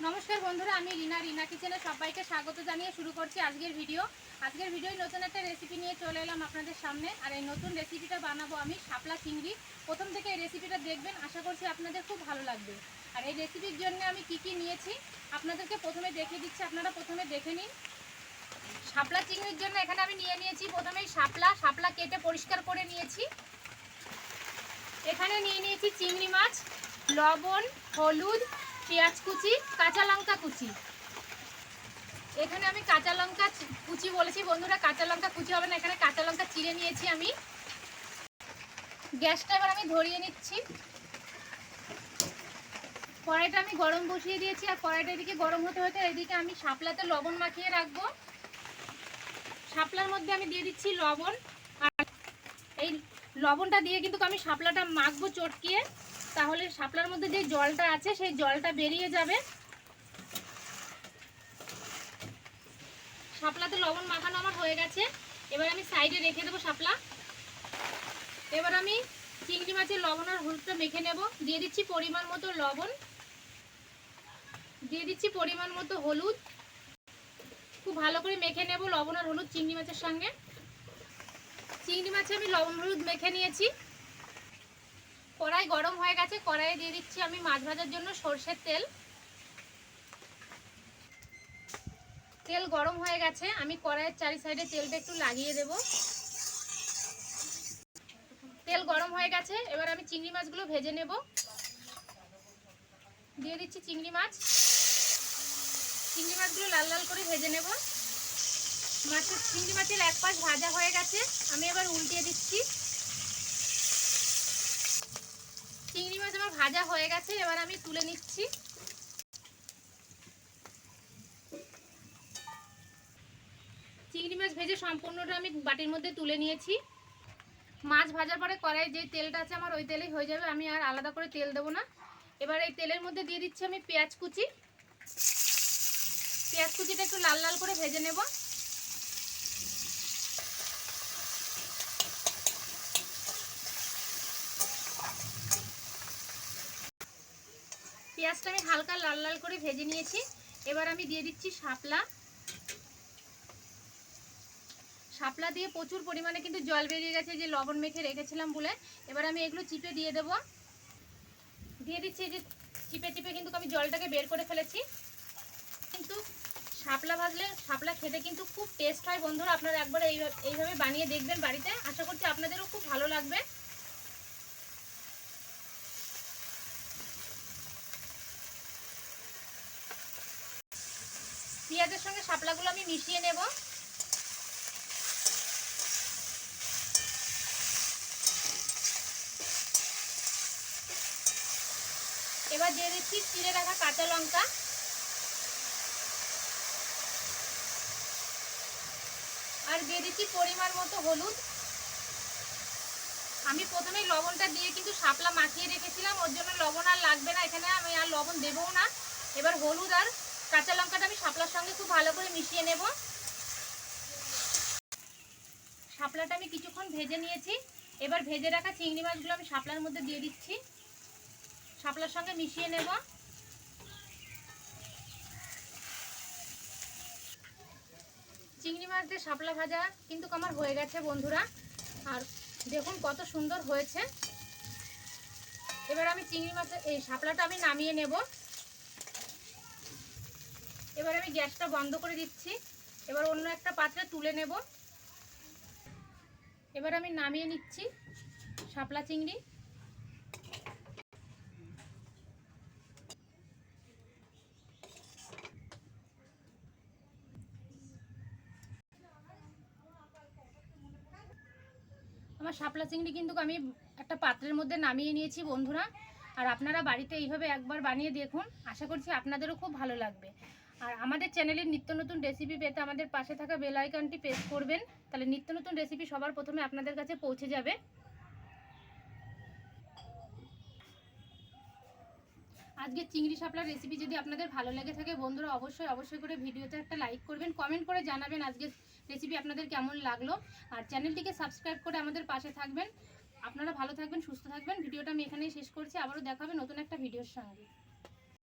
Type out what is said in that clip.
নমস্কার বন্ধুরা, আমি রিনা কিচেনে সবাইকে স্বাগত জানিয়ে শুরু করছি আজকের ভিডিও। নতুন একটা রেসিপি নিয়ে চলে এলাম আপনাদের সামনে। আর এই নতুন রেসিপিটা বানাবো আমি শাপলা চিংড়ি। প্রথম থেকে এই রেসিপিটা দেখবেন, আশা করছি আপনাদের খুব ভালো লাগবে। আর এই রেসিপির জন্য আমি কি নিয়েছি আপনাদেরকে প্রথমে দেখিয়ে দিচ্ছি, আপনারা প্রথমে দেখে নিন। শাপলা চিংড়ির জন্য এখানে আমি নিয়েছি প্রথমেই শাপলা কেটে পরিষ্কার করে নিয়েছি। এখানে নিয়েছি চিংড়ি মাছ, লবণ, হলুদ, পেঁয়াজ কুচি, কাঁচা লঙ্কা কুচি। এখানে আমি কাঁচা লঙ্কা কুচি বলেছি বন্ধুরা, কাঁচা লঙ্কা কুচি হবে না, এখানে কাঁচা লঙ্কা চিড়ে নিয়েছি আমি। গ্যাসটা এবার আমি ধরিয়ে নিচ্ছি। কড়াইটা আমি গরম বসিয়ে দিয়েছি, আর কড়াইটা এদিকে গরম হতে হতে এদিকে আমি শাপলাতে লবণ মাখিয়ে রাখবো। শাপলার মধ্যে আমি দিয়ে দিচ্ছি লবণ, আর এই লবণটা দিয়ে কিন্তু আমি শাপলাটা মাখবো চটকিয়ে, তাহলে শাপলার মধ্যে যে জলটা আছে সেই জলটা বেরিয়ে যাবে। শাপলাতে লবণ মাখানো আমার হয়ে গেছে, এবার আমি সাইডে রেখে দেবো শাপলা। এবার আমি চিংড়ি মাছের লবণ আর হলুদটা মেখে নেব। দিয়ে দিচ্ছি পরিমাণ মতো লবণ, দিয়ে দিচ্ছি পরিমাণ মতো হলুদ। খুব ভালো করে মেখে নেব লবণ আর হলুদ চিংড়ি মাছের সঙ্গে। চিংড়ি মাছে আমি লবণ হলুদ মেখে নিয়েছি। কড়াই গরম হয়ে গেছে, কড়াইয়ে দিয়ে দিচ্ছি আমি মাছ ভাজার জন্য সরষের তেল। তেল গরম হয়ে গেছে, আমি কড়াইয়ের চারি সাইডে তেলটা একটু লাগিয়ে দেব। তেল গরম হয়ে গেছে, এবার আমি চিংড়ি মাছগুলো ভেজে নেব। দিয়ে দিচ্ছি চিংড়ি মাছগুলো লাল লাল করে ভেজে নেব। চিংড়ি মাছের এক পাশ ভাজা হয়ে গেছে, আমি এবার উল্টিয়ে দিচ্ছি। চিংড়ি মাছ আমার ভাজা হয়ে গেছে, এবার আমি তুলে নিচ্ছি। চিংড়ি মাছ ভেজে সম্পূর্ণটা আমি বাটির মধ্যে তুলে নিয়েছি। মাছ ভাজার পরে কড়াইয়ে যে তেলটা আছে আমার ওই তেলেই হয়ে যাবে, আমি আর আলাদা করে তেল দেবো না। এবার এই তেলের মধ্যে দিয়ে দিচ্ছি আমি পেঁয়াজ কুচিটা একটু লাল লাল করে ভেজে নেব। পেঁয়াজটা আমি হালকা লাল লাল করে ভেজে নিয়েছি। এবার আমি দিয়ে দিচ্ছি শাপলা দিয়ে প্রচুর পরিমাণে কিন্তু জল বেরিয়ে গেছে, যে লবণ মেখে রেখেছিলাম বলে। এবার আমি এগুলো চিপে দিয়ে দেব। দিয়ে দিচ্ছি যে চিপে কিন্তু আমি জলটাকে বের করে ফেলেছি। কিন্তু শাপলা ভাজলে শাপলা খেতে কিন্তু খুব টেস্ট হয় বন্ধুরা, আপনারা একবার এইভাবে বানিয়ে দেখবেন বাড়িতে, আশা করছি আপনাদেরও খুব ভালো লাগবে। পেঁয়াজের সঙ্গে শাপলাগুলো আমি মিশিয়ে নেব। এবার দিয়ে দিচ্ছি চিড়ে রাখা কাঁচা লঙ্কা, আর দিয়ে দিচ্ছি পরিমাণ মতো হলুদ। আমি প্রথমেই লবণটা দিয়ে কিন্তু শাপলা মাখিয়ে রেখেছিলাম, ওর জন্য লবণ আর লাগবে না, এখানে আমি আর লবণ দেবও না। এবার হলুদ আর কাঁচা লঙ্কাটা আমি শাপলার সঙ্গে খুব ভালো করে মিশিয়ে নেব। শাপলাটা আমি কিছুক্ষণ ভেজে নিয়েছি। এবার ভেজে রাখা চিংড়ি মাছগুলো আমি শাপলার মধ্যে দিয়ে দিচ্ছি, শাপলার সঙ্গে মিশিয়ে নেব। চিংড়ি মাছ দিয়ে শাপলা ভাজা কিন্তু আমার হয়ে গেছে বন্ধুরা, আর দেখুন কত সুন্দর হয়েছে। এবার আমি চিংড়ি মাছের এই শাপলাটা আমি নামিয়ে নেব। এবার আমি গ্যাসটা বন্ধ করে দিচ্ছি। এবার অন্য একটা পাত্রে তুলে নেব। এবার আমি নামিয়ে নিচ্ছি শাপলা চিংড়ি। আমার শাপলা চিংড়ি কিন্তু আমি একটা পাত্রের মধ্যে নামিয়ে নিয়েছি বন্ধুরা। আর আপনারা বাড়িতে এইভাবে একবার বানিয়ে দেখুন, আশা করছি আপনাদেরও খুব ভালো লাগবে। আর আমাদের চ্যানেলের নিত্য নতুন রেসিপি পেতে আমাদের পাশে থাকা বেল আইকনটি প্রেস করবেন, তাহলে নিত্য নতুন রেসিপি সবার প্রথমে আপনাদের কাছে পৌঁছে যাবে। আজকে চিংড়ি শাপলার রেসিপি যদি আপনাদের ভালো লেগে থাকে বন্ধুরা, অবশ্যই করে ভিডিওতে একটা লাইক করবেন, কমেন্ট করে জানাবেন আজকের রেসিপি আপনাদের কেমন লাগলো। আর চ্যানেলটিকে সাবস্ক্রাইব করে আমাদের পাশে থাকবেন। আপনারা ভালো থাকবেন, সুস্থ থাকবেন। ভিডিওটা আমি এখানেই শেষ করছি, আবারও দেখা হবে নতুন একটা ভিডিওর সঙ্গে।